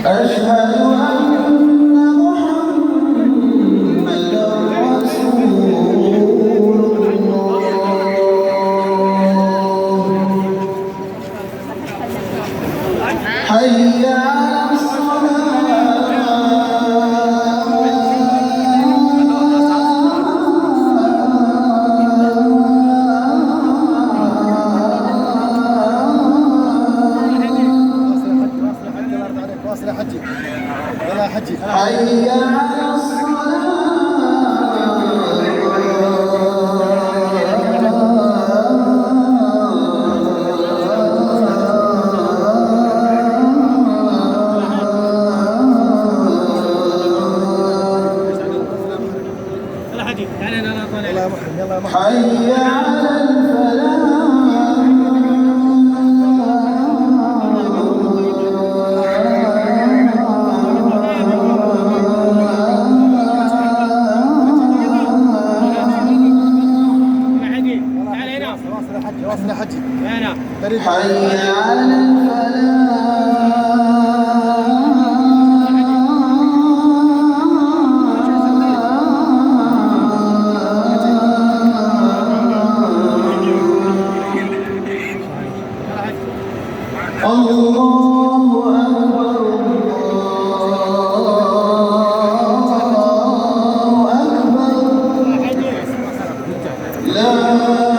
أشهد أن محمدًا رسول الله. حي على واصل يا حجي، يلا يا حجي. حي على يلا حجي، تعال هنا انا طالع. يلا يا محرم، يلا يا محرم. حي على الفلاح. واصل يا حجي، واصل يا حجي. هنا. حي على الفلاح. الله أكبر الله أكبر لا